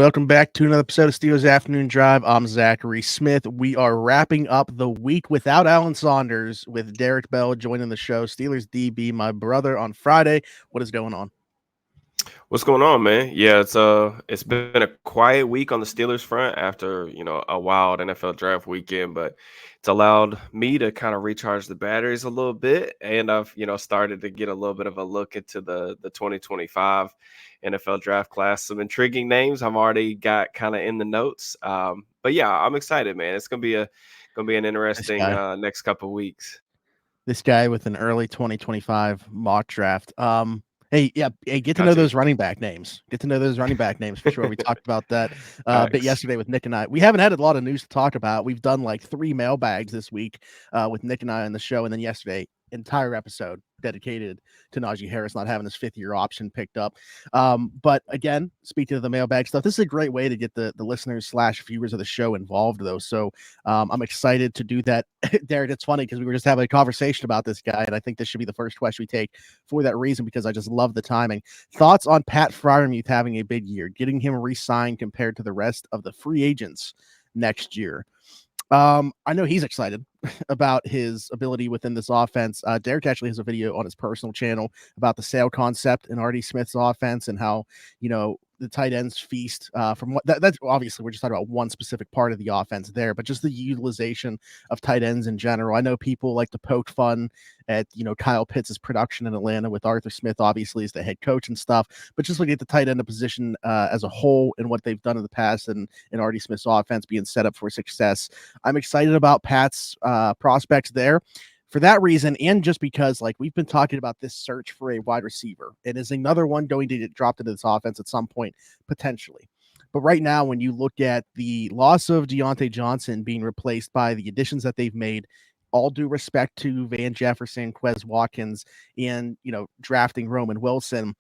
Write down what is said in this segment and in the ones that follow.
Welcome back to another episode of Steelers Afternoon Drive. I'm Zachary Smith. We are wrapping up the week without Alan Saunders with Derrick Bell joining the show. Steelers DB, my brother, on Friday. What is going on? What's going on, man? Yeah, it's been a quiet week on the Steelers front after, a wild NFL draft weekend, but it's allowed me to kind of recharge the batteries a little bit. And I've, started to get a little bit of a look into the 2025 NFL draft class. Some intriguing names I've already got kind of in the notes. But yeah, I'm excited, man. It's gonna be an This interesting guy, next couple of weeks. this guy with an early 2025 mock draft. Hey, get to Got know to. those running back names. Get to know those running back names for sure. We talked about that a bit Facts. yesterday with Nick and I. We haven't had a lot of news to talk about. We've done like 3 mailbags this week with Nick and I on the show, and then yesterday, entire episode dedicated to Najee Harris not having his 5th-year option picked up. But again, speaking of the mailbag stuff, this is a great way to get the listeners / viewers of the show involved, though. So I'm excited to do that. Derrick, it's funny because we were just having a conversation about this guy, and I think this should be the first question we take for that reason, because I just love the timing. Thoughts on Pat Freiermuth having a big year, getting him re-signed compared to the rest of the free agents next year? I know he's excited about his ability within this offense. Derrick actually has a video on his personal channel about the sale concept in Artie Smith's offense and how, the tight ends feast from what that's obviously we're just talking about one specific part of the offense there, but just the utilization of tight ends in general. I know people like to poke fun at, Kyle Pitts' production in Atlanta with Arthur Smith, obviously, as the head coach and stuff, but just looking at the tight end position as a whole and what they've done in the past and Artie Smith's offense being set up for success. I'm excited about Pat's prospects there for that reason, and just because, like, we've been talking about this search for a wide receiver. It is another one going to get dropped into this offense at some point, potentially. But right now, when you look at the loss of Deontay Johnson being replaced by the additions that they've made, all due respect to Van Jefferson, Quez Watkins, and, drafting Roman Wilson,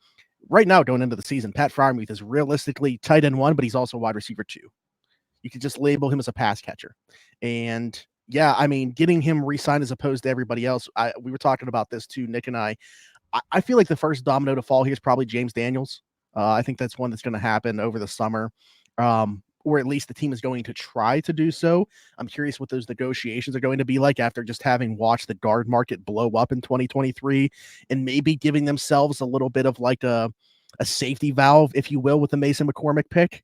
right now going into the season, Pat Freiermuth is realistically tight end 1, but he's also wide receiver 2. You could just label him as a pass catcher. And yeah, I mean, getting him re-signed as opposed to everybody else. We were talking about this too, Nick and I. I feel like the first domino to fall here is probably James Daniels. I think that's one that's going to happen over the summer, or at least the team is going to try to do so. I'm curious what those negotiations are going to be like after just having watched the guard market blow up in 2023 and maybe giving themselves a little bit of like a safety valve, if you will, with the Mason McCormick pick.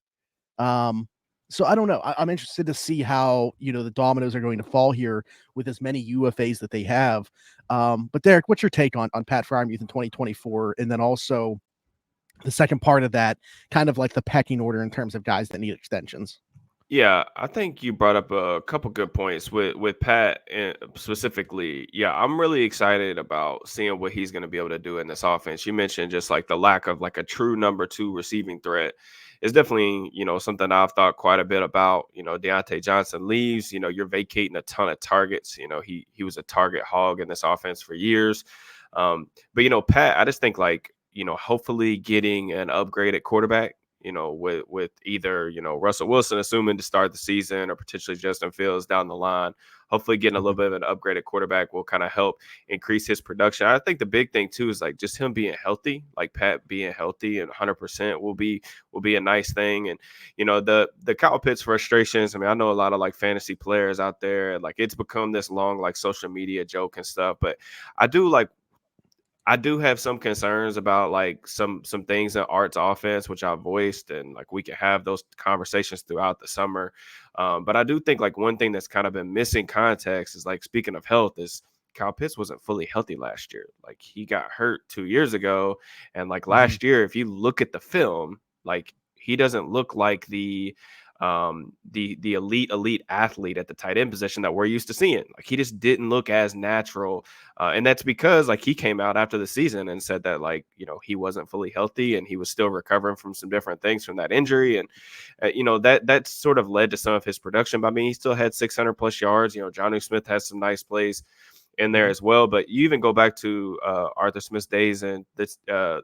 So I don't know. I'm interested to see how, the dominoes are going to fall here with as many UFAs that they have. But Derrick, what's your take on Pat Freiermuth in 2024? And then also the second part of that, kind of like the pecking order in terms of guys that need extensions. Yeah, I think you brought up a couple good points with Pat specifically. Yeah, I'm really excited about seeing what he's going to be able to do in this offense. You mentioned just like the lack of like a true number 2 receiving threat is definitely, something I've thought quite a bit about. Deontay Johnson leaves, you're vacating a ton of targets. He was a target hog in this offense for years. But Pat, I just think like, hopefully getting an upgraded quarterback, with either, Russell Wilson assuming to start the season or potentially Justin Fields down the line. Hopefully getting a little bit of an upgraded quarterback will kind of help increase his production. I think the big thing too is like just him being healthy, like Pat being healthy and 100% will be a nice thing. And, the Kyle Pitts frustrations, I mean, I know a lot of like fantasy players out there, like it's become this long like social media joke and stuff, but I do have some concerns about like some things in Art's offense, which I voiced, and like we can have those conversations throughout the summer. But I do think like one thing that's kind of been missing context is like, speaking of health, is Kyle Pitts wasn't fully healthy last year. Like he got hurt 2 years ago, and like Mhm. last year, if you look at the film, like he doesn't look like the elite athlete at the tight end position that we're used to seeing. Like he just didn't look as natural, and that's because like he came out after the season and said that like he wasn't fully healthy and he was still recovering from some different things from that injury, and that sort of led to some of his production. But I mean, he still had 600 plus yards. Jonnu Smith has some nice plays in there Mhm. as well. But you even go back to Arthur Smith's days and this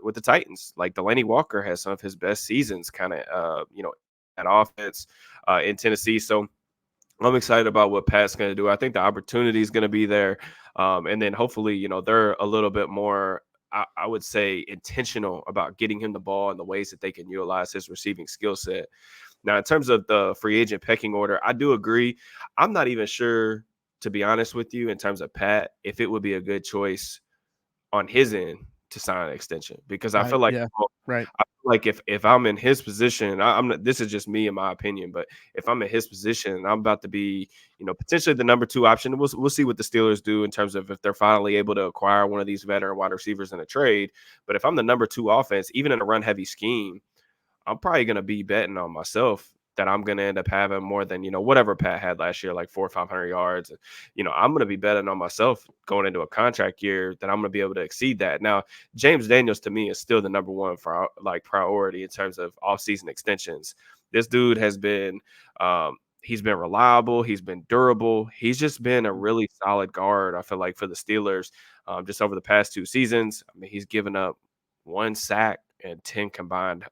with the Titans, like Delaney Walker has some of his best seasons kind of at offense in Tennessee. So I'm excited about what Pat's going to do. I think the opportunity is going to be there. And then hopefully, they're a little bit more I would say, intentional about getting him the ball and the ways that they can utilize his receiving skill set. Now, in terms of the free agent pecking order, I do agree. I'm not even sure, to be honest with you, in terms of Pat, if it would be a good choice on his end to sign an extension, because I feel like Yeah, right. if I'm in his position, I'm not, this is just me in my opinion, but if I'm in his position and I'm about to be, potentially the number 2 option, we'll see what the Steelers do in terms of if they're finally able to acquire one of these veteran wide receivers in a trade. But if I'm the number 2 offense, even in a run heavy scheme, I'm probably going to be betting on myself that I'm going to end up having more than, whatever Pat had last year, like 400 or 500 yards. I'm going to be betting on myself going into a contract year that I'm going to be able to exceed that. Now, James Daniels to me is still the number 1 for like priority in terms of offseason extensions. This dude has been, he's been reliable. He's been durable. He's just been a really solid guard, I feel like, for the Steelers just over the past 2 seasons. I mean, he's given up 1 sack and 10 combined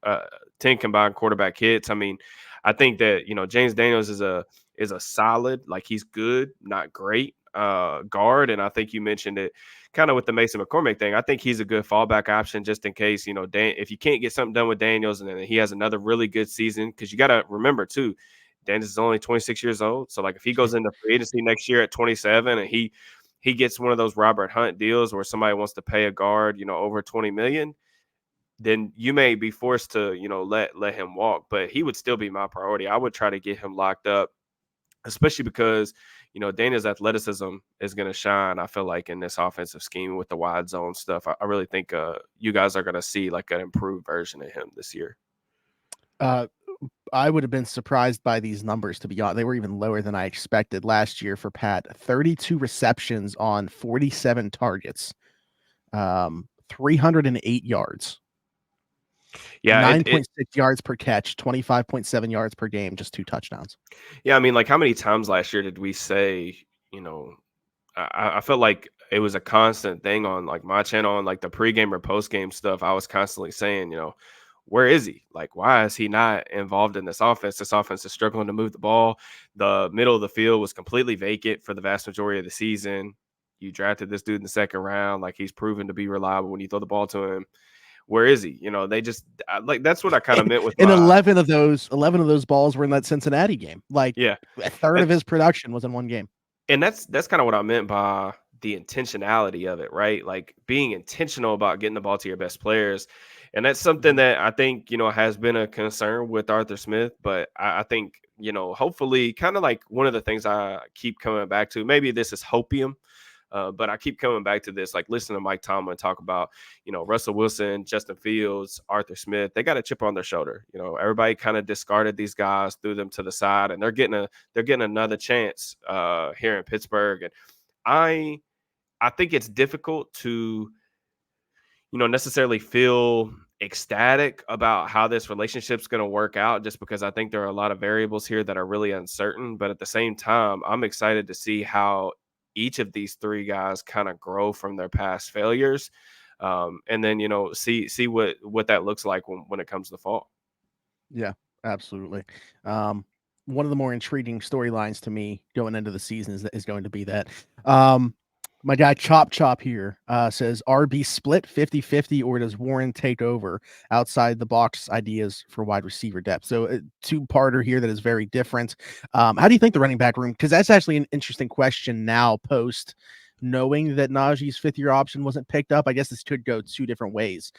quarterback hits. I mean, I think that, James Daniels is a solid, like, he's good, not great guard. And I think you mentioned it kind of with the Mason McCormick thing. I think he's a good fallback option just in case, if you can't get something done with Daniels and then he has another really good season, because you got to remember too, Daniels is only 26 years old. So like if he goes into free agency next year at 27 and he gets one of those Robert Hunt deals where somebody wants to pay a guard, over 20 million, then you may be forced to, let him walk. But he would still be my priority. I would try to get him locked up, especially because, Daniel's athleticism is going to shine, I feel like, in this offensive scheme with the wide zone stuff. I really think you guys are going to see like an improved version of him this year. I would have been surprised by these numbers, to be honest. They were even lower than I expected last year for Pat. 32 receptions on 47 targets, 308 yards. Yeah, 9.6 yards per catch, 25.7 yards per game, just 2 touchdowns. Yeah, I mean, like, how many times last year did we say, I felt like it was a constant thing on like my channel and like the pregame or postgame stuff. I was constantly saying, where is he? Like, why is he not involved in this offense? This offense is struggling to move the ball. The middle of the field was completely vacant for the vast majority of the season. You drafted this dude in the 2nd round. Like, he's proven to be reliable when you throw the ball to him. Where is he? They just like, that's what I kind of meant with 11 of those balls were in that Cincinnati game. Like, yeah, a third of his production was in one game. And that's kind of what I meant by the intentionality of it, right? Like being intentional about getting the ball to your best players. And that's something that I think, has been a concern with Arthur Smith. But I think, hopefully, kind of like one of the things I keep coming back to, maybe this is hopium, but I keep coming back to this, like listening to Mike Tomlin talk about, Russell Wilson, Justin Fields, Arthur Smith. They got a chip on their shoulder. Everybody kind of discarded these guys, threw them to the side, and they're getting another chance here in Pittsburgh. And I think it's difficult to, necessarily feel ecstatic about how this relationship's going to work out, just because I think there are a lot of variables here that are really uncertain. But at the same time, I'm excited to see how each of these 3 guys kind of grow from their past failures. And then, see what that looks like when it comes to the fall. Yeah, absolutely. One of the more intriguing storylines to me going into the season is going to be that my guy Chop here says RB split 50-50, or does Warren take over? Outside the box ideas for wide receiver depth. So a 2-parter here that is very different. How do you think the running back room, because that's actually an interesting question now post knowing that Najee's 5th-year option wasn't picked up. I guess this could go 2 different ways.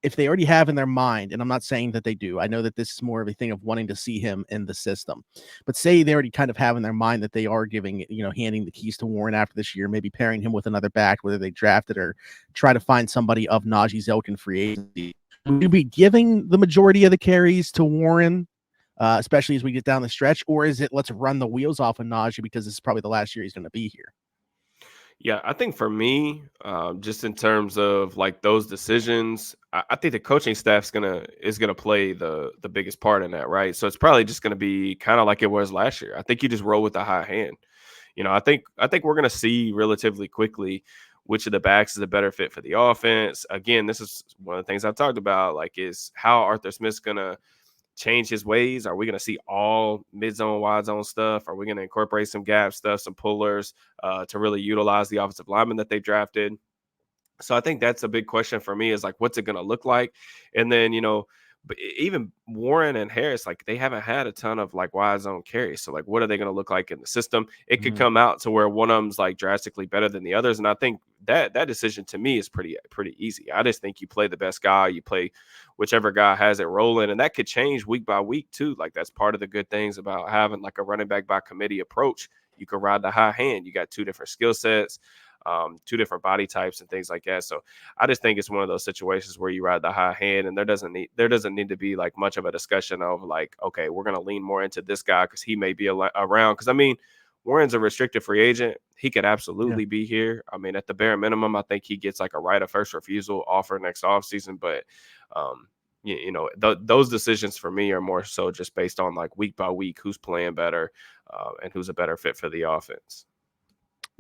If they already have in their mind, and I'm not saying that they do, I know that this is more of a thing of wanting to see him in the system, but say they already kind of have in their mind that they are giving, handing the keys to Warren after this year, maybe pairing him with another back, whether they draft it or try to find somebody of Najee's ilk in free agency. Would you be giving the majority of the carries to Warren, especially as we get down the stretch, or is it let's run the wheels off of Najee because this is probably the last year he's going to be here? Yeah, I think for me, just in terms of like those decisions, I think the coaching staff is gonna play the biggest part in that, right? So it's probably just gonna be kind of like it was last year. I think you just roll with the high hand. I think we're gonna see relatively quickly which of the backs is a better fit for the offense. Again, this is one of the things I've talked about, like, is how Arthur Smith's gonna change his ways. Are we going to see all mid-zone, wide-zone stuff? Are we going to incorporate some gap stuff, some pullers to really utilize the offensive lineman that they drafted? So I think that's a big question for me is like, what's it going to look like? And then, but even Warren and Harris, like they haven't had a ton of like wide zone carries. So like, what are they going to look like in the system? It could Mhm. come out to where one of them's like drastically better than the others. And I think that decision to me is pretty easy. I just think you play the best guy, you play whichever guy has it rolling, and that could change week by week too. Like that's part of the good things about having like a running back by committee approach. You can ride the high hand. You got two different skill sets, two different body types and things like that. So I just think it's one of those situations where you ride the high hand, and there doesn't need to be like much of a discussion of like, okay, we're gonna lean more into this guy because he may be around. Because I mean, Warren's a restricted free agent. He could Yeah. absolutely be here. I mean, at the bare minimum, I think he gets like a right of first refusal offer next offseason. But those decisions for me are more so just based on like week by week who's playing better and who's a better fit for the offense.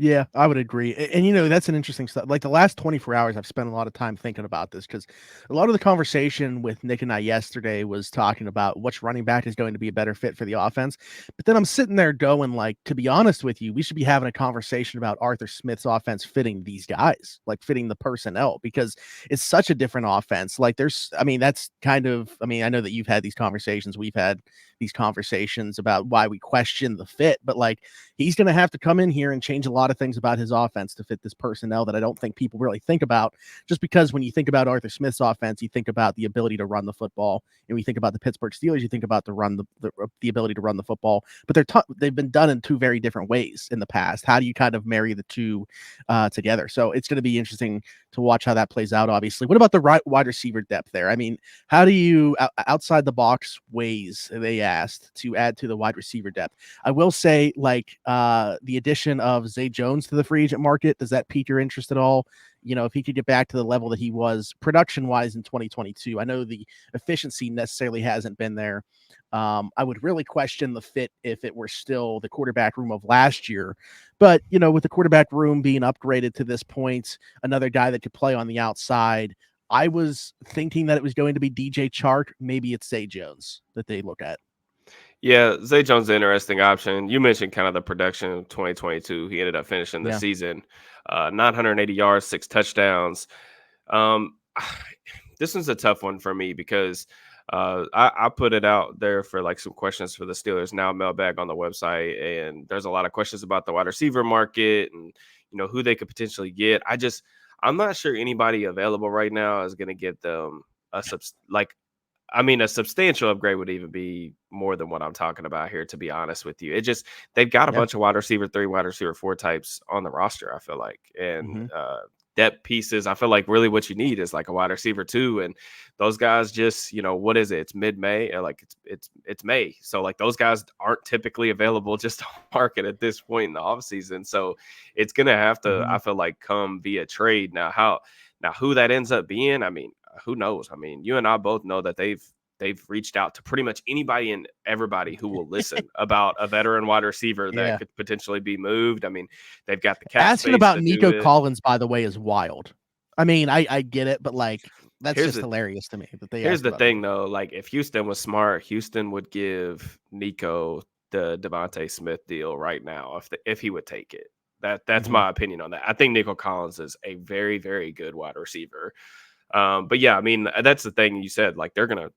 Yeah, I would agree. And that's an interesting stuff. Like the last 24 hours, I've spent a lot of time thinking about this because a lot of the conversation with Nick and I yesterday was talking about which running back is going to be a better fit for the offense. But then I'm sitting there going, like, to be honest with you, we should be having a conversation about Arthur Smith's offense fitting these guys, like fitting the personnel, because it's such a different offense. Like that's kind of, I know that you've had these conversations. We've had these conversations about why we question the fit, but like he's going to have to come in here and change a lot of things about his offense to fit this personnel that I don't think people really think about. Just because when you think about Arthur Smith's offense, you think about the ability to run the football, and when you think about the Pittsburgh Steelers, you think about the ability to run the football. But they've been done in two very different ways in the past. How do you kind of marry the two together? So it's going to be interesting to watch how that plays out. Obviously, what about the right wide receiver depth there? I mean, how do you outside the box ways they asked to add to the wide receiver depth? I will say, like, the addition of Zay Jones to the free agent market, does that pique your interest at all? If he could get back to the level that he was production-wise in 2022. I know the efficiency necessarily hasn't been there. I would really question the fit if it were still the quarterback room of last year. But, with the quarterback room being upgraded to this point, another guy that could play on the outside, I was thinking that it was going to be DJ Chark. Maybe it's Zay Jones that they look at. Yeah, Zay Jones is an interesting option. You mentioned kind of the production of 2022. He ended up finishing the Yeah. season 980 yards, 6 touchdowns. Um, this one's a tough one for me because I put it out there for like some questions for the Steelers now mailbag on the website, and there's a lot of questions about the wide receiver market and who they could potentially get. I'm not sure anybody available right now is going to get them a substantial upgrade would even be more than what I'm talking about here, to be honest with you. They've got a Yeah. bunch of wide receiver 3, wide receiver 4 types on the roster, I feel like. And Mhm. depth pieces, I feel like really what you need is like a wide receiver 2. And those guys just, what is it? It's mid-May, or like it's May. So like those guys aren't typically available just to market at this point in the offseason. So it's gonna have to, I Mhm. feel like, come via trade. Now who that ends up being, I mean, who knows? I mean, you and I both know that they've reached out to pretty much anybody and everybody who will listen about a veteran wide receiver that Yeah. could potentially be moved. I mean, they've got the cap Asking space about to do Nico it. Collins, by the way, is wild. I mean, I get it, but, like, that's Here's just the hilarious to me that they here's asked the about Nico thing though, Collins. like if Houston was smart, Houston would give Nico the Devontae Smith deal right now if he would take it. That's Mhm. my opinion on that. I think Nico Collins is a very, very good wide receiver. But yeah, I mean, that's the thing you said. Like they're gonna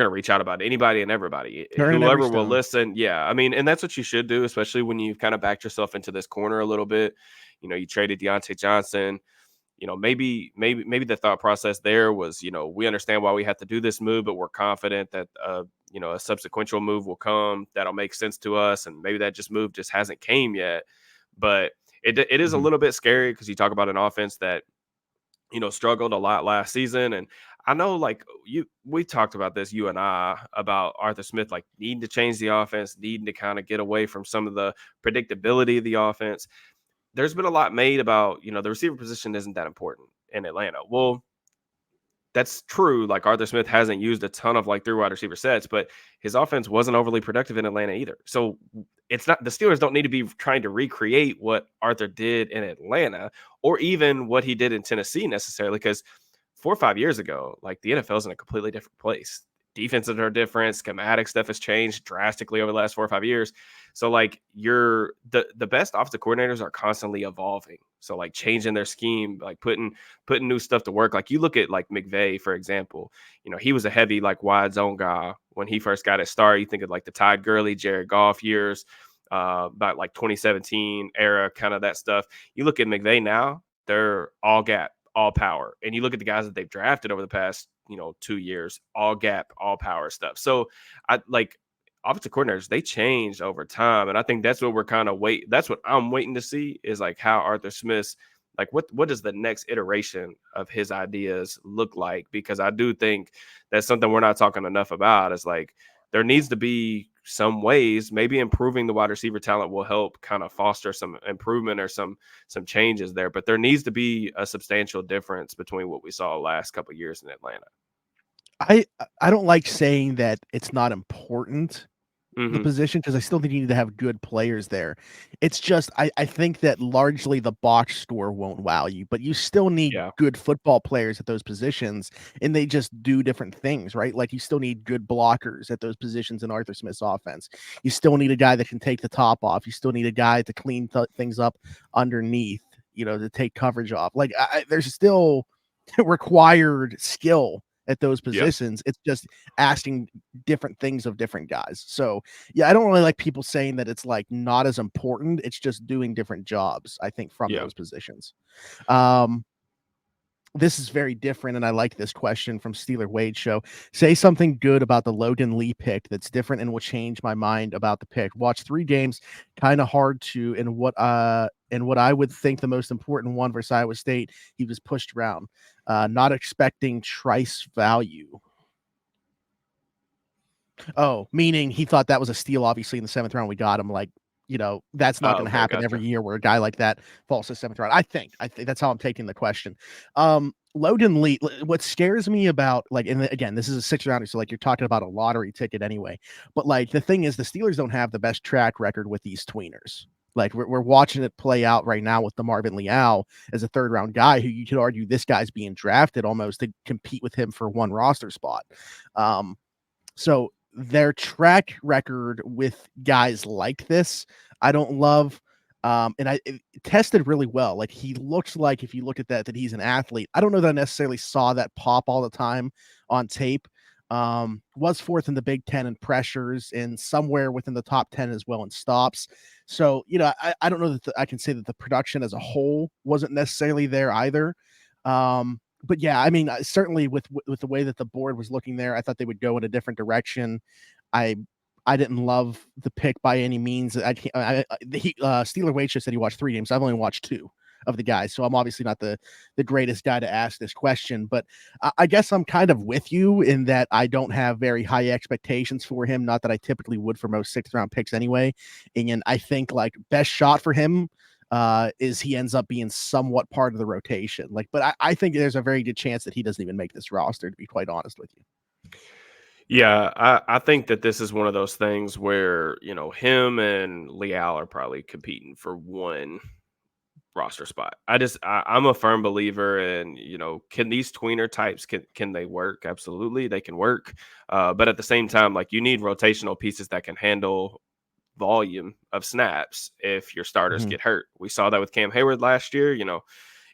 reach out about anybody and everybody, Turning every whoever will stone. listen. Yeah, I mean, and that's what you should do, especially when you've kind of backed yourself into this corner a little bit. You traded Deontay Johnson. Maybe the thought process there was, we understand why we have to do this move, but we're confident that a subsequent move will come that'll make sense to us, and maybe that move just hasn't came yet. But it is a Mhm. little bit scary because you talk about an offense that struggled a lot last season. And I know like we talked about this, you and I, about Arthur Smith, like needing to change the offense, needing to kind of get away from some of the predictability of the offense. There's been a lot made about, the receiver position isn't that important in Atlanta. Well, that's true. Like Arthur Smith hasn't used a ton of like 3 wide receiver sets, but his offense wasn't overly productive in Atlanta either. So it's not, the Steelers don't need to be trying to recreate what Arthur did in Atlanta or even what he did in Tennessee necessarily, because 4 or 5 years ago, like the NFL is in a completely different place. defenses are different. Schematic stuff has changed drastically over the last 4 or 5 years. So like the best offensive coordinators are constantly evolving. So like changing their scheme, like putting new stuff to work. Like you look at like McVay, for example, he was a heavy like wide zone guy when he first got his start. You think of like the Todd Gurley, Jared Goff years, about like 2017 era, kind of that stuff. You look at McVay now, they're all gap, all power. And you look at the guys that they've drafted over the past, 2 years, all gap, all power stuff. So I like offensive coordinators, they change over time. And I think that's what we're kind of that's what I'm waiting to see is like how Arthur Smith's, like what does the next iteration of his ideas look like? Because I do think that's something we're not talking enough about is like there needs to be some ways, maybe improving the wide receiver talent will help kind of foster some improvement or some changes there. But there needs to be a substantial difference between what we saw the last couple of years in Atlanta. I don't like saying that it's not important, the Mm-hmm. position, because I still think you need to have good players there. It's just I think that largely the box score won't wow you, but you still need Yeah. good football players at those positions, and they just do different things, right? Like you still need good blockers at those positions in Arthur Smith's offense. You still need a guy that can take the top off. You still need a guy to clean things up underneath, to take coverage off. Like there's still required skill at those Yeah. positions. It's just asking different things of different guys. So yeah, I don't really like people saying that it's like not as important. It's just doing different jobs, I think, from Yeah. those positions. Um, this is very different, and I like this question from Steeler Wade Show. Say something good about the Logan Lee pick that's different and will change my mind about the pick. Watch 3 games, kind of hard to, and what I would think the most important one versus Iowa State, he was pushed around. Not expecting Trice value. Oh, meaning he thought that was a steal. Obviously, in the 7th round, we got him. Like, that's not Oh, going to okay. happen every Gotcha. year where a guy like that falls to 7th round. I think that's how I'm taking the question. Logan Lee. What scares me about and again, this is a 6th rounder, so like you're talking about a lottery ticket anyway. But like the thing is, the Steelers don't have the best track record with these tweeners. Like we're watching it play out right now with the Marvin Leal as a 3rd round guy who you could argue this guy's being drafted almost to compete with him for one roster spot. So their track record with guys like this, I don't love. And it tested really well. Like he looks like, if you look at that he's an athlete. I don't know that I necessarily saw that pop all the time on tape. Was 4th in the Big Ten in pressures and somewhere within the top 10 as well in stops. So, I don't know that I can say that the production as a whole wasn't necessarily there either. But yeah, I mean, certainly with the way that the board was looking there, I thought they would go in a different direction. I didn't love the pick by any means. Steeler Wade said he watched 3 games. I've only watched 2 of the guys, so I'm obviously not the greatest guy to ask this question. But I guess I'm kind of with you in that I don't have very high expectations for him. Not that I typically would for most 6th round picks anyway. And I think like best shot for him is he ends up being somewhat part of the rotation. But I think there's a very good chance that he doesn't even make this roster, to be quite honest with you. Yeah, I think that this is one of those things where, him and Leal are probably competing for one roster spot. I'm a firm believer in, can these tweener types, can they work? Absolutely, they can work. But at the same time, like you need rotational pieces that can handle volume of snaps if your starters Mm-hmm. get hurt. We saw that with Cam Hayward last year.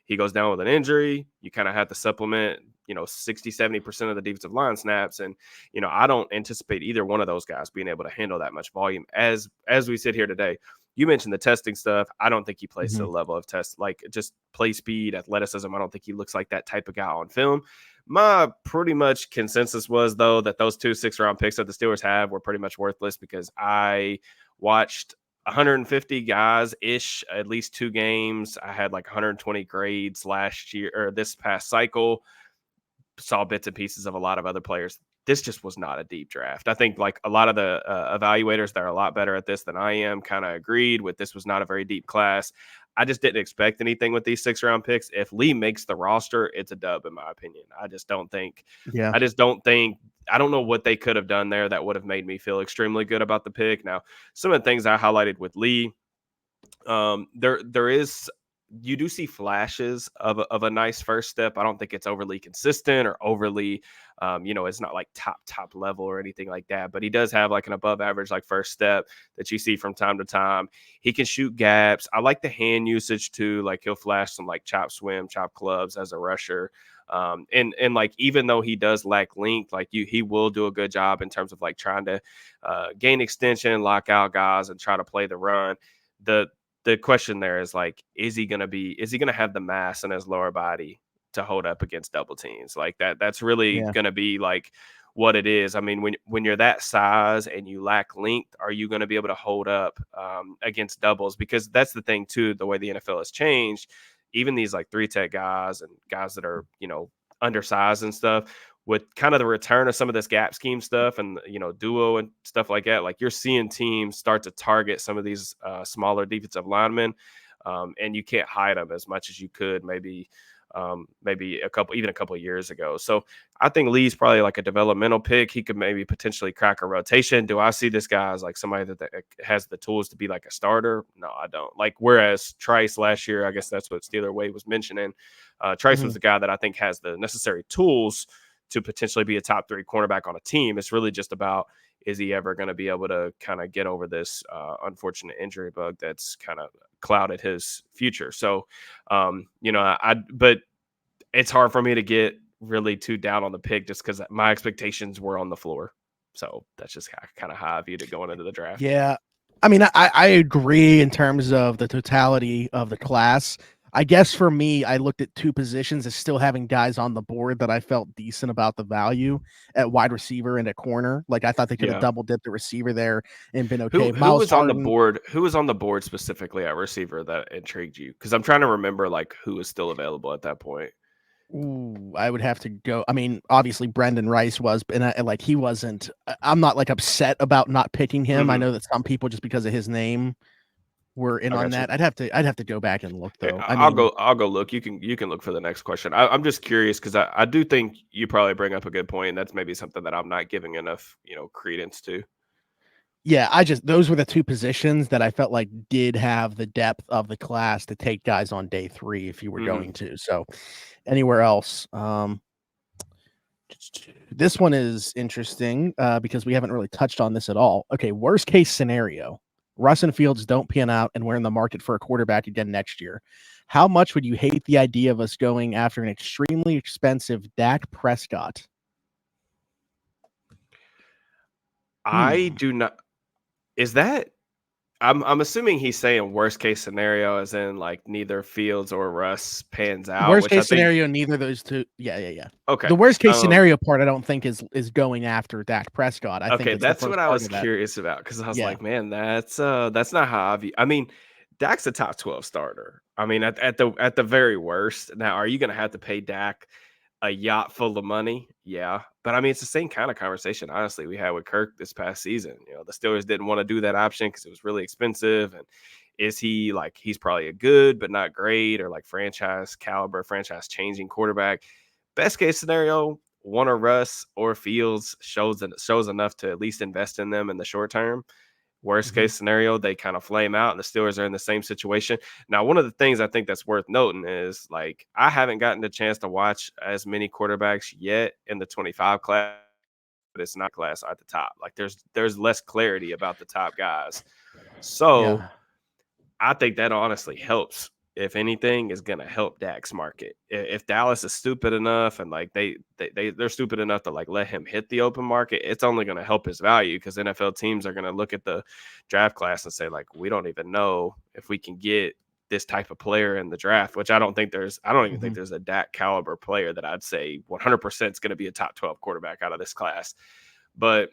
He goes down with an injury. You kind of have to supplement, 60, 70% of the defensive line snaps. And, I don't anticipate either one of those guys being able to handle that much volume as we sit here today. You mentioned the testing stuff. I don't think he plays to the level of test, like just play speed, athleticism. I don't think he looks like that type of guy on film. My pretty much consensus was, though, that those 2 6th-round picks that the Steelers have were pretty much worthless because I watched 150 guys ish, at least 2 games. I had like 120 grades last year or this past cycle. Saw bits and pieces of a lot of other players. This just was not a deep draft. I think like a lot of the evaluators that are a lot better at this than I am kind of agreed with this was not a very deep class. I just didn't expect anything with these 6th-round picks. If Lee makes the roster, it's a dub in my opinion. I don't think. I don't know what they could have done there that would have made me feel extremely good about the pick. Now, some of the things I highlighted with Lee, there is you do see flashes of a nice first step. I don't think it's overly consistent or overly, it's not like top level or anything like that. But he does have like an above average like first step that you see from time to time. He can shoot gaps. I like the hand usage too. Like he'll flash some like chop swim, chop clubs as a rusher. And like even though he does lack length, like he will do a good job in terms of like trying to gain extension, lock out guys, and try to play the run. The question there is like, is he gonna have the mass in his lower body to hold up against double teams? Like that's really Yeah. gonna be like what it is. I mean, when you're that size and you lack length, are you going to be able to hold up against doubles? Because that's the thing too, the way the NFL has changed, even these like 3-tech guys and guys that are, undersized and stuff, with kind of the return of some of this gap scheme stuff and, duo and stuff like that, like you're seeing teams start to target some of these smaller defensive linemen, and you can't hide them as much as you could maybe a couple of years ago. So I think Lee's probably like a developmental pick. He could maybe potentially crack a rotation. Do I see this guy as like somebody that has the tools to be like a starter? No, I don't. Like, whereas Trice last year, I guess that's what Steeler Wade was mentioning. Trice was the guy that I think has the necessary tools to potentially be a top 3 cornerback on a team. It's really just about, is he ever going to be able to kind of get over this unfortunate injury bug that's kind of clouded his future? So, but it's hard for me to get really too down on the pick just because my expectations were on the floor. So that's just kind of how I viewed it going into the draft. Yeah. I mean, I agree in terms of the totality of the class. I guess for me, I looked at 2 positions as still having guys on the board that I felt decent about the value at wide receiver and at corner. Like I thought they could have double dipped the receiver there and been okay. Who was on the board? Who was on the board specifically at receiver that intrigued you? Because I'm trying to remember like who was still available at that point. Ooh, I would have to go. I mean, obviously Brendan Rice was, and like he wasn't. I'm not like upset about not picking him. I know that some people, just because of his name, were in on that. I'd have to go back and look though. I'll go look. You can look for the next question. I'm just curious because I do think you probably bring up a good point, and that's maybe something that I'm not giving enough credence to. Yeah, those were the 2 positions that I felt like did have the depth of the class to take guys on day 3 if you were going to. So anywhere else, this one is interesting because we haven't really touched on this at all. Okay, worst case scenario: Russ and Fields don't pan out, and we're in the market for a quarterback again next year. How much would you hate the idea of us going after an extremely expensive Dak Prescott? I do not. Is that? I'm assuming he's saying worst case scenario, as in like neither Fields or Russ pans out. Worst case scenario, neither of those 2. Yeah. Okay. The worst case scenario part, I don't think is going after Dak Prescott. I think that's what I was curious about, because I was like, man, that's not how I view. I mean, Dak's a top 12 starter. I mean, at the very worst. Now, are you going to have to pay Dak a yacht full of money? Yeah. But I mean, it's the same kind of conversation, honestly, we had with Kirk this past season. The Steelers didn't want to do that option because it was really expensive. And is he like, he's probably a good, but not great, or like franchise caliber, franchise changing quarterback? Best case scenario, one of Russ or Fields shows enough to at least invest in them in the short term. Worst case scenario, they kind of flame out and the Steelers are in the same situation. Now, one of the things I think that's worth noting is, like, I haven't gotten the chance to watch as many quarterbacks yet in the 25 class, but it's not class at the top. Like, there's less clarity about the top guys. So I think that honestly helps. If anything, is going to help Dak's market. If Dallas is stupid enough and like they're stupid enough to like let him hit the open market, it's only going to help his value, because NFL teams are going to look at the draft class and say, like, we don't even know if we can get this type of player in the draft, which I don't even think there's a Dak caliber player that I'd say 100% is going to be a top 12 quarterback out of this class. But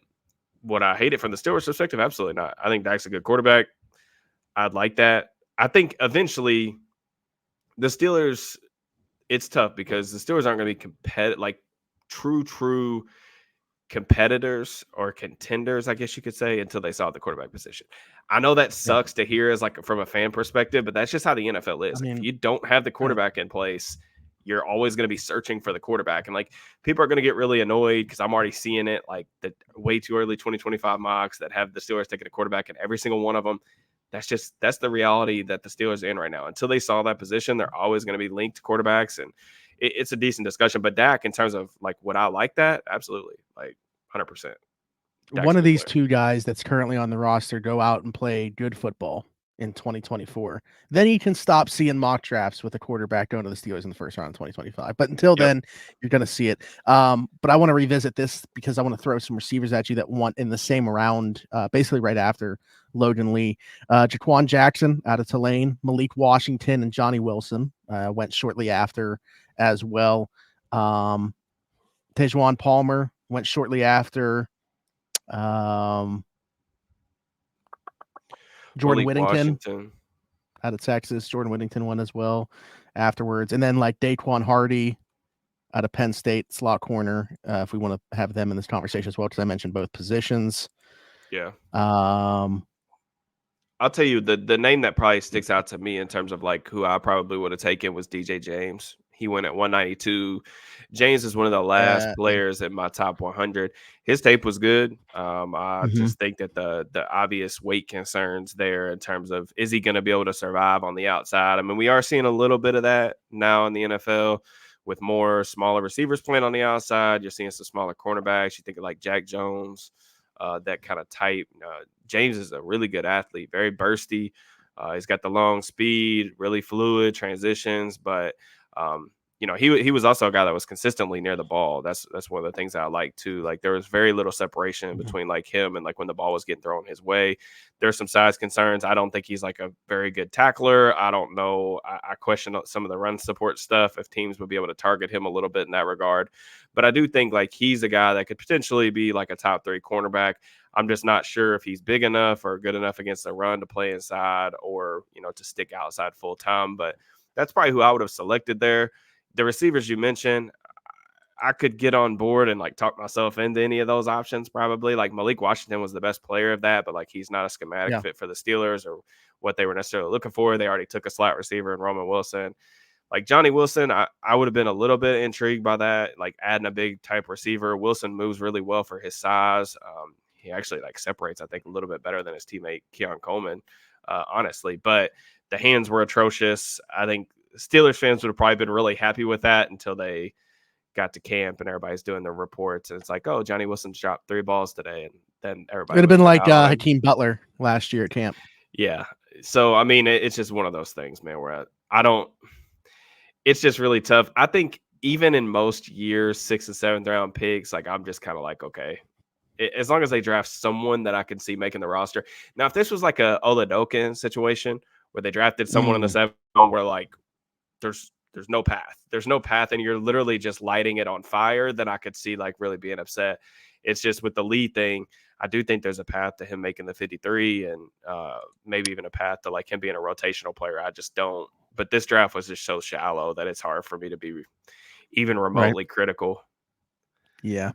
would I hate it from the Steelers perspective? Absolutely not. I think Dak's a good quarterback. I'd like that. I think eventually the Steelers, it's tough because the Steelers aren't going to be like true competitors or contenders, I guess you could say, until they saw the quarterback position. I know that sucks to hear as like from a fan perspective, but that's just how the NFL is. I mean, if you don't have the quarterback in place, you're always going to be searching for the quarterback. And like, people are going to get really annoyed because I'm already seeing it, like the way too early 2025 mocks that have the Steelers taking a quarterback in every single one of them. that's the reality that the Steelers are in right now. Until they saw that position, they're always going to be linked to quarterbacks, and it's a decent discussion. But Dak, in terms of like, would I like that? Absolutely, like 100%. One of these two guys that's currently on the roster go out and play good football in 2024. Then you can stop seeing mock drafts with a quarterback going to the Steelers in the first round in 2025. But until then, you're going to see it. But I want to revisit this because I want to throw some receivers at you that went in the same round, basically right after Logan Lee. Jaquan Jackson out of Tulane, Malik Washington, and Johnny Wilson went shortly after as well. Tejuan Palmer went shortly after. Jordan Malik Whittington Washington out of Texas. Jordan Whittington won as well afterwards. And then like Daquan Hardy out of Penn State, slot corner, if we want to have them in this conversation as well, because I mentioned both positions. Yeah. I'll tell you the name that probably sticks out to me in terms of like who I probably would have taken was DJ James. He went at 192. James is one of the last players in my top 100. His tape was good. I just think that the obvious weight concerns there in terms of, is he going to be able to survive on the outside? I mean, we are seeing a little bit of that now in the NFL with more smaller receivers playing on the outside. You're seeing some smaller cornerbacks. You think of like Jack Jones, that kind of type. James is a really good athlete, very bursty. He's got the long speed, really fluid transitions, but he was also a guy that was consistently near the ball. That's one of the things that I like too. Like there was very little separation between like him and like when the ball was getting thrown his way. There's some size concerns. I don't think he's like a very good tackler. I don't know. I question some of the run support stuff, if teams would be able to target him a little bit in that regard. But I do think like he's a guy that could potentially be like a top 3 cornerback. I'm just not sure if he's big enough or good enough against the run to play inside or, to stick outside full time. But that's probably who I would have selected there. The receivers you mentioned, I could get on board and like talk myself into any of those options probably. Like Malik Washington was the best player of that, but like he's not a schematic fit for the Steelers or what they were necessarily looking for. They already took a slot receiver in Roman Wilson. Like Johnny Wilson, I would have been a little bit intrigued by that, like adding a big type receiver. Wilson moves really well for his size. He actually like separates, I think, a little bit better than his teammate Keon Coleman, honestly. But the hands were atrocious. I think Steelers fans would have probably been really happy with that until they got to camp and everybody's doing the reports. And it's like, oh, Johnny Wilson dropped 3 balls today. And then everybody. It would have been like Hakeem Butler last year at camp. Yeah. So, I mean, it's just one of those things, man, where it's just really tough. I think even in most years, 6th and 7th round picks, like I'm just kind of like, okay, as long as they draft someone that I can see making the roster. Now, if this was like a Oladokin situation where they drafted someone in the 7th round where like there's no path and you're literally just lighting it on fire, then I could see like really being upset. It's just with the Lee thing, I do think there's a path to him making the 53 and maybe even a path to like him being a rotational player. I just don't. But this draft was just so shallow that it's hard for me to be even remotely critical. Yeah.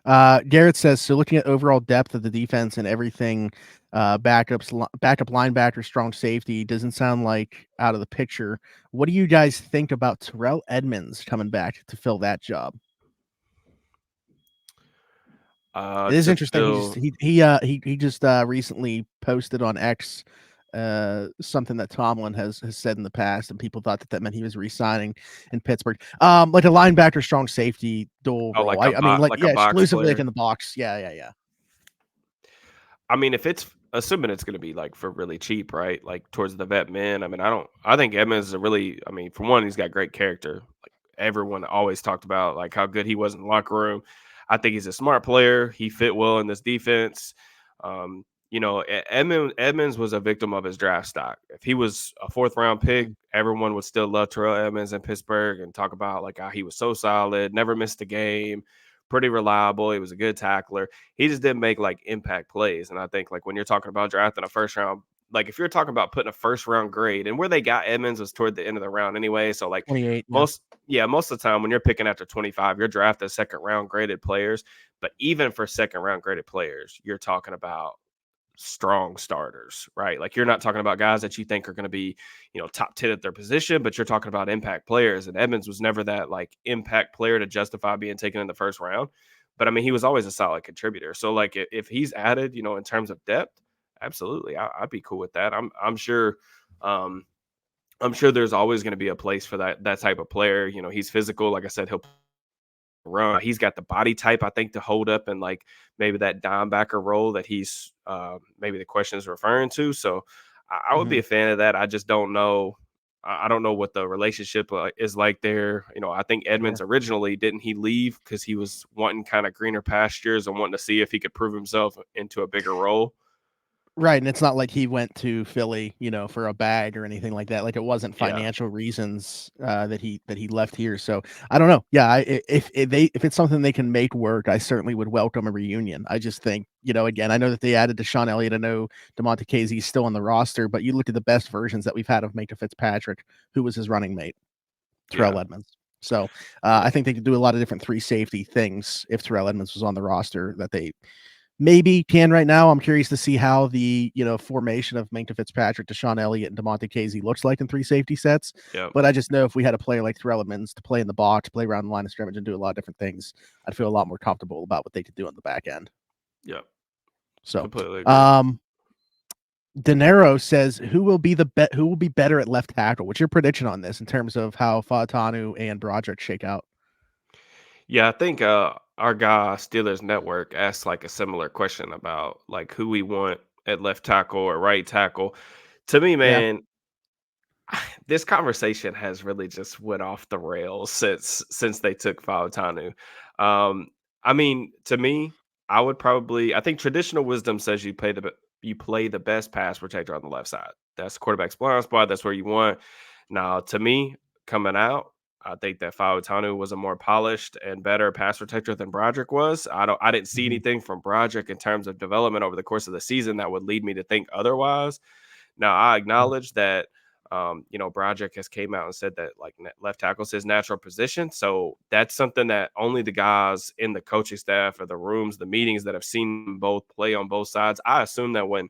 Garrett says, so looking at overall depth of the defense and everything, backup linebacker, strong safety, doesn't sound like out of the picture. What do you guys think about Terrell Edmunds coming back to fill that job? It is interesting. He just recently posted on X something that Tomlin has said in the past, and people thought that meant he was re-signing in Pittsburgh. Like a linebacker, strong safety, dual role. Like exclusively like in the box. Yeah. I mean, if it's assuming it's going to be like for really cheap, right? Like towards the vet men. I mean, I think Edmonds is for one, he's got great character. Like everyone always talked about like how good he was in the locker room. I think he's a smart player. He fit well in this defense. Edmonds was a victim of his draft stock. If he was a 4th round pick, everyone would still love Terrell Edmunds in Pittsburgh and talk about like how he was so solid, never missed a game, pretty reliable. He was a good tackler. He just didn't make like impact plays. And I think like when you're talking about drafting a 1st round, like if you're talking about putting a 1st round grade, and where they got Edmonds was toward the end of the round anyway. So like 28, most of the time when you're picking after 25, you're drafting 2nd round graded players. But even for 2nd round graded players, you're talking about strong starters, right? Like you're not talking about guys that you think are going to be, top 10 at their position, but you're talking about impact players. And Edmonds was never that like impact player to justify being taken in the 1st round. But I mean, he was always a solid contributor. So like if he's added, in terms of depth, Absolutely. I'd be cool with that. Um, I'm sure there's always going to be a place for that type of player. You know, he's physical. Like I said, he'll run. He's got the body type, I think, to hold up and like maybe that dime backer role that he's maybe the question is referring to. So I would be Mhm. a fan of that. I just don't know. I don't know what the relationship is like there. You know, I think Edmonds Sure. originally didn't he leave because he was wanting kind of greener pastures and wanting to see if he could prove himself into a bigger role. Right, and it's not like he went to Philly, for a bag or anything like that. Like it wasn't Yeah. financial reasons that he left here. So I don't know. Yeah, if it's something they can make work, I certainly would welcome a reunion. I just think, again, I know that they added Deshaun Elliott. I know DeMonte Casey's still on the roster, but you look at the best versions that we've had of Minka Fitzpatrick, who was his running mate, Yeah. Terrell Edmunds. So Yeah. I think they could do a lot of different three safety things if Terrell Edmunds was on the roster that they maybe can right now. I'm curious to see how the formation of Minkah Fitzpatrick, Deshaun Elliott, and DeMonte Casey looks like in three safety sets. Yeah. But I just know if we had a player like Terrell Edmunds to play in the box, play around the line of scrimmage, and do a lot of different things, I'd feel a lot more comfortable about what they could do on the back end. Yeah. So, Completely agree. um, De Niro says, who will be better at left tackle? What's your prediction on this in terms of how Fautanu and Broderick shake out? Yeah, I think our guy Steelers Network asked like a similar question about like who we want at left tackle or right tackle. To me, Yeah. man, this conversation has really just went off the rails since they took Fautanu. Um, I mean, to me, I think traditional wisdom says you play the best pass protector on the left side. That's quarterback's blind spot. That's where you want. Now, to me, coming out, I think that Fautanu was a more polished and better pass protector than Broderick was. I didn't see Mhm. anything from Broderick in terms of development over the course of the season that would lead me to think otherwise. Now, I Mhm. acknowledge that Broderick has came out and said that like left tackle is his natural position. So that's something that only the guys in the coaching staff or the rooms, the meetings that have seen them both play on both sides. I assume that when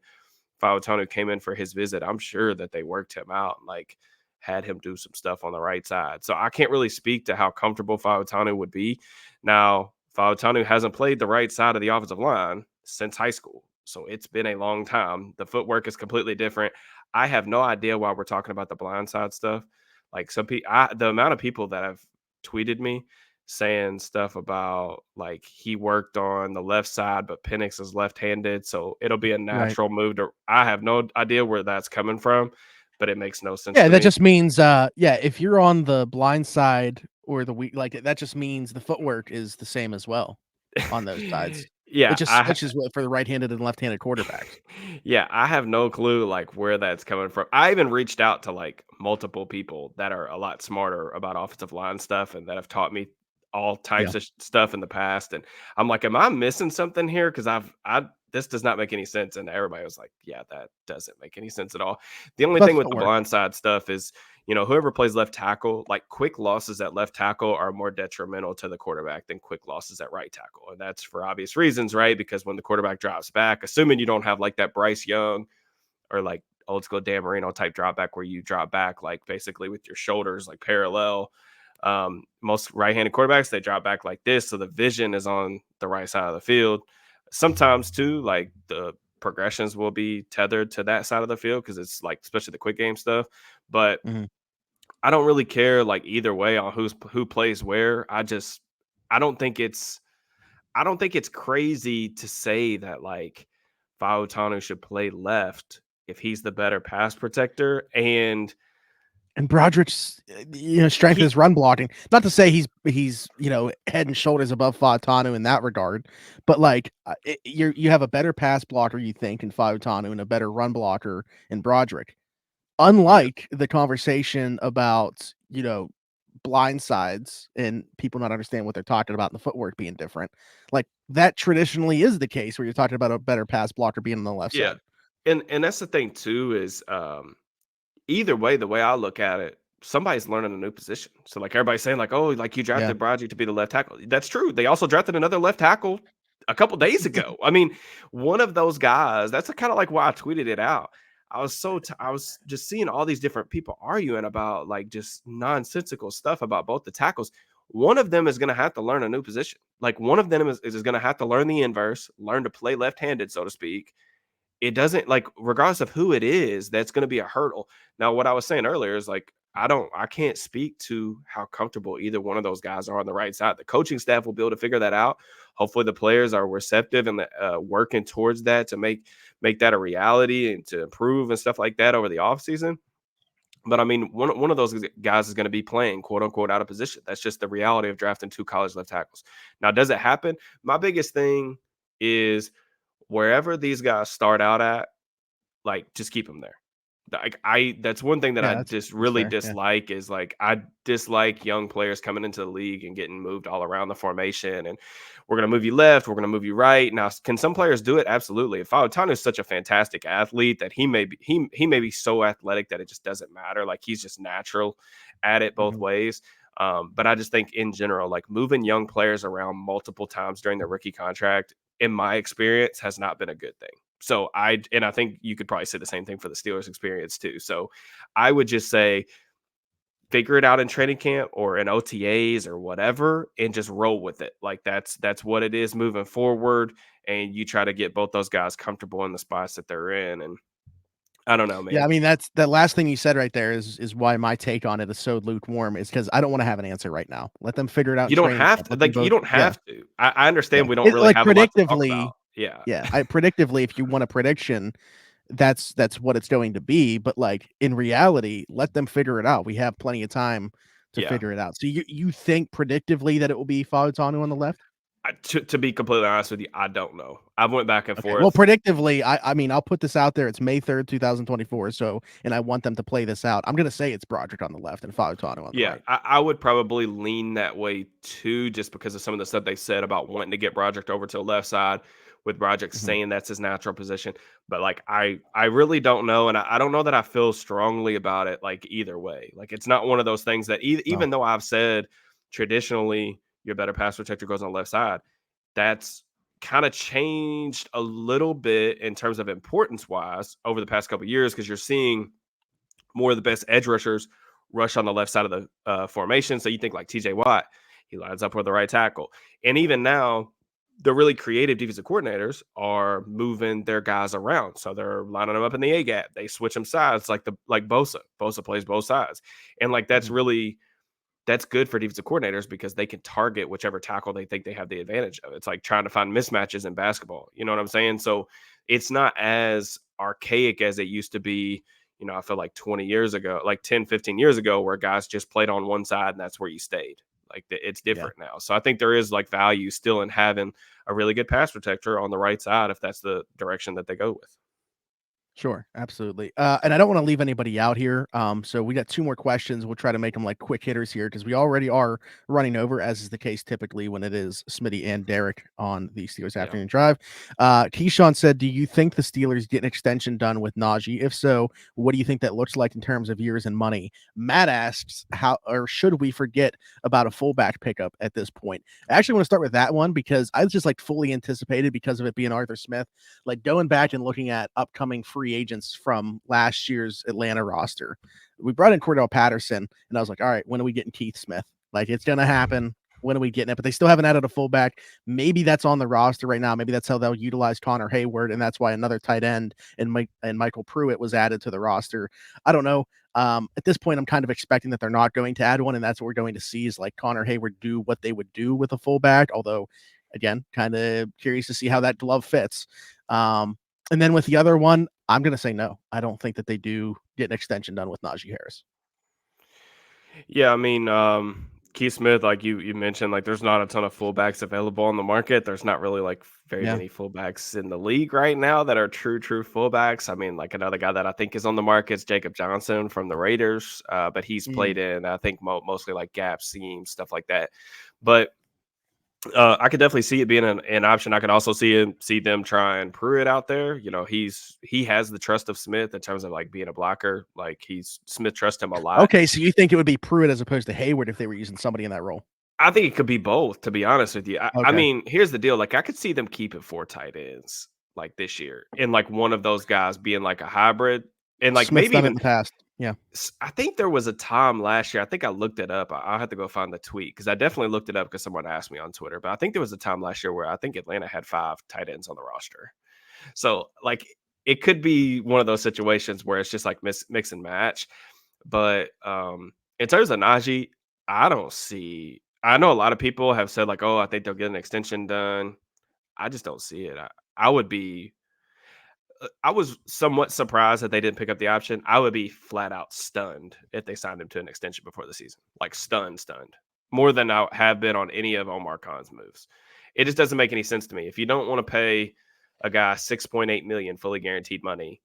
Fautanu came in for his visit, I'm sure that they worked him out and like had him do some stuff on the right side. So I can't really speak to how comfortable Fautanu would be. Now, Fautanu hasn't played the right side of the offensive line since high school. So it's been a long time. The footwork is completely different. I have no idea why we're talking about the blind side stuff. Like some people, the amount of people that have tweeted me saying stuff about like he worked on the left side, but Penix is left-handed, so it'll be a Right. natural move to. I have no idea where that's coming from, but it makes no sense Yeah, to that me. just means, if you're on the blind side or the weak, like that just means the footwork is the same as well on those sides. It Yeah, just switches for the right-handed and left-handed quarterbacks. yeah, I have no clue like where that's coming from. I even reached out to like multiple people that are a lot smarter about offensive line stuff and that have taught me all Yeah. types of stuff in the past. And I'm like, am I missing something here? Because I this does not make any sense. And everybody was like, yeah, that doesn't make any sense at all. The only That's thing with the footwork. blindside stuff is, whoever plays left tackle, like quick losses at left tackle are more detrimental to the quarterback than quick losses at right tackle. And that's for obvious reasons, right? Because when the quarterback drops back, assuming you don't have like that Bryce Young or like old school Dan Marino type drop back where you drop back like basically with your shoulders like parallel. Most right-handed quarterbacks, they drop back like this. So the vision is on the right side of the field. Sometimes too, like the progressions will be tethered to that side of the field because it's like especially the quick game stuff. But Mhm. I don't really care like either way on who plays where. I don't think it's I don't think it's crazy to say that like Fautanu should play left if he's the better pass protector. And And Broderick's, strength he is run blocking. Not to say he's head and shoulders above Fautanu in that regard, but like you have a better pass blocker, you think, in Fautanu and a better run blocker in Broderick. yeah, Unlike the conversation about, blind sides and people not understand what they're talking about and the footwork being different, like that traditionally is the case where you're talking about a better pass blocker being on the left yeah. side. And that's the thing too is either way, the way I look at it, somebody's learning a new position. So like everybody's saying, like, oh, like you Yeah. drafted Broderick to be the left tackle. That's true. They also drafted another left tackle a couple days ago. I mean, one of those guys, that's kind of like why I tweeted it out. I was just seeing all these different people arguing about like just nonsensical stuff about both the tackles. One of them is going to have to learn a new position. Like one of them is going to have to learn the inverse, learn to play left handed, so to speak, it doesn't, like, regardless of who it is, that's going to be a hurdle. Now, what I was saying earlier is like, I can't speak to how comfortable either one of those guys are on the right side. The coaching staff will be able to figure that out. Hopefully the players are receptive and working towards that to make that a reality and to improve and stuff like that over the offseason. But I mean, one of those guys is going to be playing quote unquote out of position. That's just the reality of drafting 2 college left tackles. Now, does it happen? My biggest thing is wherever these guys start out at, like, just keep them there. Like, that's one thing that Yeah, I that's just that's really fair. Yeah. dislike is, like, I dislike young players coming into the league and getting moved all around the formation, and we're gonna move you left, we're gonna move you right. Now, can some players do it? Absolutely. If Fautanu is such a fantastic athlete that he may be so athletic that it just doesn't matter. Like, he's just natural at it both Mhm. ways. But I just think in general, like, moving young players around multiple times during their rookie contract, in my experience, has not been a good thing. So I think you could probably say the same thing for the Steelers experience too. So I would just say figure it out in training camp or in OTAs or whatever and just roll with it. Like, that's what it is moving forward, and you try to get both those guys comfortable in the spots that they're in. And I don't know, Yeah, man. I mean, that's that last thing you said right there is why my take on it is so lukewarm, is because I don't want to have an answer right now. Let them figure it out in You don't training have camp. to, Let them like, you both. don't Yeah, have to. I yeah. understand we don't It, really like have a lot to talk about. predictively, Yeah. yeah. Predictively, if you want a prediction, that's what it's going to be. But like in reality, let them figure it out. We have plenty of time to Yeah. figure it out. So you think predictively that it will be Fautanu on the left? To be completely honest with you, I don't know. I went back and Okay. Well, forth. predictively, I mean, I'll put this out there. It's May 3rd, 2024. So, and I want them to play this out. I'm gonna say it's Broderick on the left and Fautanu on the Yeah, right. I would probably lean that way too, just because of some of the stuff they said about wanting to get Broderick over to the left side, with Broderick Mhm. saying that's his natural position. But like, I really don't know, and I don't know that I feel strongly about it. Like, either way, like, it's not one of those things that Oh, even though I've said traditionally your better pass protector goes on the left side, that's kind of changed a little bit in terms of importance wise over the past couple of years, because you're seeing more of the best edge rushers rush on the left side of the formation. So you think like TJ Watt, he lines up with the right tackle. And even now, the really creative defensive coordinators are moving their guys around. So they're lining them up in the A gap. They switch them sides like Bosa. Bosa plays both sides. And like, mhm. that's good for defensive coordinators because they can target whichever tackle they think they have the advantage of. It's like trying to find mismatches in basketball. You know what I'm saying? So it's not as archaic as it used to be. I feel like 20 years ago, like 10, 15 years ago, where guys just played on one side and that's where you stayed. Like, it's Yeah. different now. So I think there is like value still in having a really good pass protector on the right side if that's the direction that they go with. Sure, absolutely. And I don't want to leave anybody out here. So we got 2 more questions. We'll try to make them like quick hitters here because we already are running over, as is the case typically when it is Smitty and Derrick on the Steelers Yeah. afternoon drive. Keyshawn said, "Do you think the Steelers get an extension done with Najee? If so, what do you think that looks like in terms of years and money?" Matt asks, "How or should we forget about a fullback pickup at this point?" I actually want to start with that one because I was just like fully anticipated because of it being Arthur Smith, like going back and looking at upcoming free agents from last year's Atlanta roster. We brought in Cordell Patterson, and I was like, all right, when are we getting Keith Smith? Like, it's going to happen. When are we getting it? But they still haven't added a fullback. Maybe that's on the roster right now. Maybe that's how they'll utilize Connor Hayward, and that's why another tight end and Michael Pruitt was added to the roster. I don't know. At this point, I'm kind of expecting that they're not going to add one, and that's what we're going to see is like Connor Hayward do what they would do with a fullback. Although, again, kind of curious to see how that glove fits. And then with the other one, I'm going to say no. I don't think that they do get an extension done with Najee Harris. Yeah, I mean, Keith Smith, like you mentioned, like, there's not a ton of fullbacks available on the market. There's not really like very Yeah. many fullbacks in the league right now that are true fullbacks. I mean, like, another guy that I think is on the market is Jacob Johnson from the Raiders, but he's Mm. played in, I think, mostly like gap schemes, stuff like that. But I could definitely see it being an option. I could also see them trying Pruitt out there. He has the trust of Smith in terms of like being a blocker. Like, Smith trusts him a lot. Okay, so you think it would be Pruitt as opposed to Hayward if they were using somebody in that role? I think it could be both, to be honest with you. I Okay. mean, here's the deal. Like, I could see them keeping 4 tight ends like this year, and like one of those guys being like a hybrid, and like Smith's maybe done it even in the past. Yeah. I think there was a time last year. I think I looked it up. I'll have to go find the tweet because I definitely looked it up because someone asked me on Twitter. But I think there was a time last year where I think Atlanta had 5 tight ends on the roster. So like, it could be one of those situations where it's just like mix and match. But in terms of Najee, I don't see. I know a lot of people have said like, "Oh, I think they'll get an extension done." I just don't see it. I would be. I was somewhat surprised that they didn't pick up the option. I would be flat out stunned if they signed him to an extension before the season. Like stunned, more than I have been on any of Omar Khan's moves. It just doesn't make any sense to me. If you don't want to pay a guy 6.8 million fully guaranteed money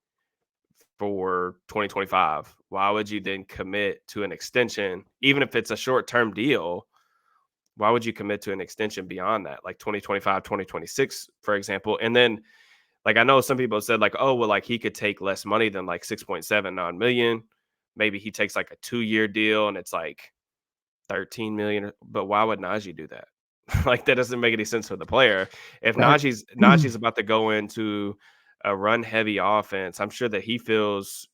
for 2025, why would you then commit to an extension, even if it's a short-term deal? Why would you commit to an extension beyond that, like 2025, 2026, for example? And then, like, I know some people said, like, oh, well, like he could take less money than like 6.79 million. Maybe he takes like a 2-year deal and it's like 13 million. But why would Najee do that? Like, that doesn't make any sense for the player. If Right. Najee's about to go into a run heavy offense, I'm sure that he feels,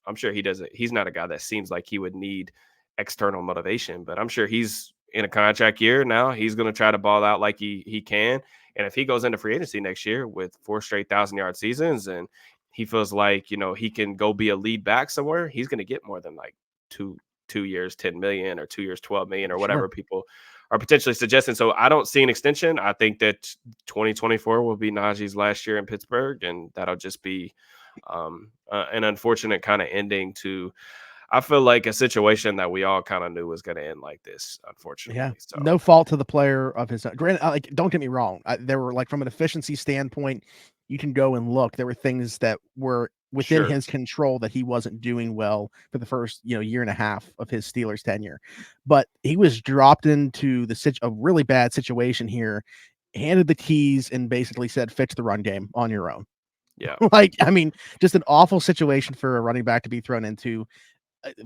I'm sure he doesn't. He's not a guy that seems like he would need external motivation, but I'm sure he's in a contract year now. He's going to try to ball out like he can. And if he goes into free agency next year with 4 straight 1,000-yard seasons and he feels like, he can go be a lead back somewhere, he's going to get more than like two years, 10 million, or 2 years, 12 million, or whatever Sure. people are potentially suggesting. So I don't see an extension. I think that 2024 will be Najee's last year in Pittsburgh, and that'll just be an unfortunate kind of ending to, I feel like, a situation that we all kind of knew was going to end like this, Yeah, unfortunately. So no fault to the player of his own. Granted, like, don't get me wrong. There were, like, from an efficiency standpoint, you can go and look. There were things that were within sure, his control that he wasn't doing well for the first, year and a half of his Steelers tenure. But he was dropped into a really bad situation here, handed the keys, and basically said, "Fix the run game on your own." yeah, Like, I mean, just an awful situation for a running back to be thrown into.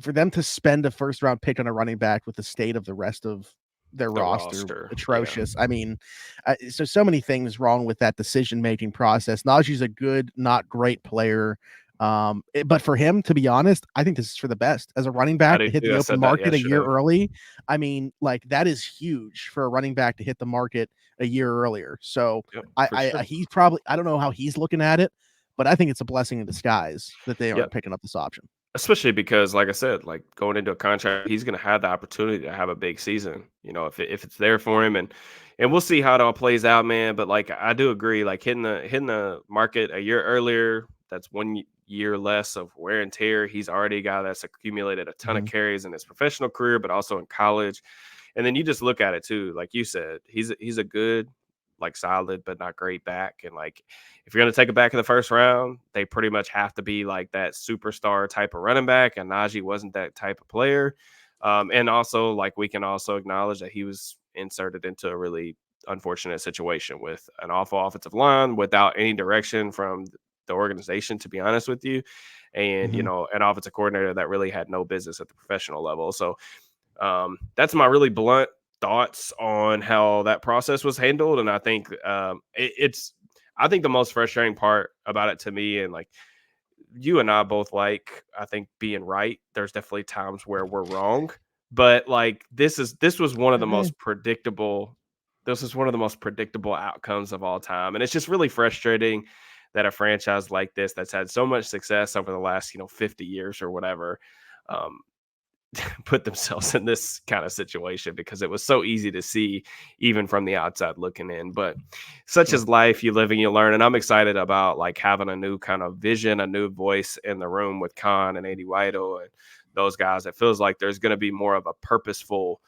For them to spend a first round pick on a running back with the state of the rest of their the roster roster, yeah, atrocious. I mean, so many things wrong with that decision making process. Najee's a good, not great player. But for him, to be honest, I think this is for the best as a running I back do to hit too. the I open said that market a year yesterday. early. I mean, like, that is huge for a running back to hit the market a year earlier. So Yep, I, for I sure. he's probably, I don't know how he's looking at it, but I think it's a blessing in disguise that they Yep. aren't picking up this option. Especially because, like I said, like going into a contract, he's going to have the opportunity to have a big season. If it's there for him, and we'll see how it all plays out, man. But like I do agree, like hitting the market a year earlier, that's 1 year less of wear and tear. He's already a guy that's accumulated a ton of Mhm. carries in his professional career, but also in college. And then you just look at it too, like you said, he's a good, like, solid but not great back. And like, if you're going to take a back in the first round, they pretty much have to be like that superstar type of running back. And Najee wasn't that type of player. And also, like, we can also acknowledge that he was inserted into a really unfortunate situation with an awful offensive line without any direction from the organization, to be honest with you. And, Mhm. an offensive coordinator that really had no business at the professional level. So that's my really blunt thoughts on how that process was handled. And I think I think the most frustrating part about it to me, and like you and I both, like, I think being right. There's definitely times where we're wrong, but like this was one of the Eh, most predictable. This is one of the most predictable outcomes of all time, and it's just really frustrating that a franchise like this, that's had so much success over the last 50 years or whatever, um, put themselves in this kind of situation, because it was so easy to see even from the outside looking in. But such sure. is life. You live and you learn. And I'm excited about like having a new kind of vision, a new voice in the room with Khan and Andy Weidel and those guys. It feels like there's going to be more of a purposeful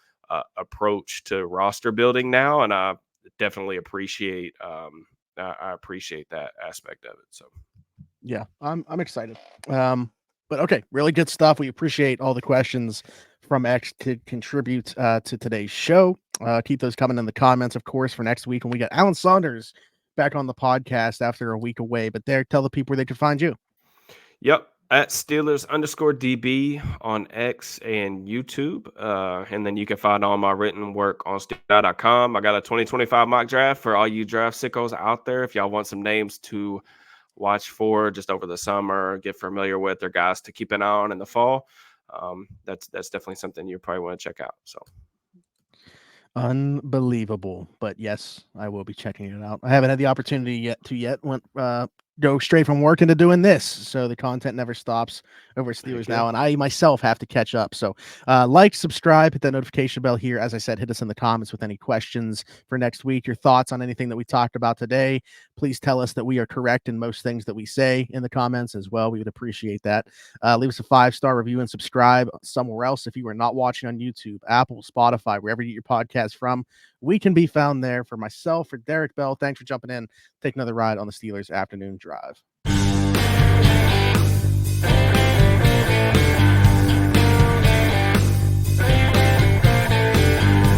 approach to roster building now. And I definitely appreciate I appreciate that aspect of it. So Yeah, I'm excited. But okay, really good stuff. We appreciate all the questions from X to contribute to today's show. Keep those coming in the comments, of course, for next week when we got Alan Saunders back on the podcast after a week away. But there, tell the people where they can find you. yep. At Steelers_DB on X and YouTube. And then you can find all my written work on Steelers.com. I got a 2025 mock draft for all you draft sickos out there. If y'all want some names to watch for just over the summer, get familiar with, or guys to keep an eye on in the fall, that's definitely something you probably want to check out. So Unbelievable. But yes, I will be checking it out. I haven't had the opportunity yet. When go straight from working to doing this. So the content never stops over at Steelers Now. And I myself have to catch up. So like, subscribe, hit that notification bell here. As I said, hit us in the comments with any questions for next week, your thoughts on anything that we talked about today. Please tell us that we are correct in most things that we say in the comments as well. We would appreciate that. Leave us a 5-star review and subscribe somewhere else. If you are not watching on YouTube, Apple, Spotify, wherever you get your podcast from, we can be found there. For myself, for Derrick Bell, thanks for jumping in. Take another ride on the Steelers Afternoon Drive.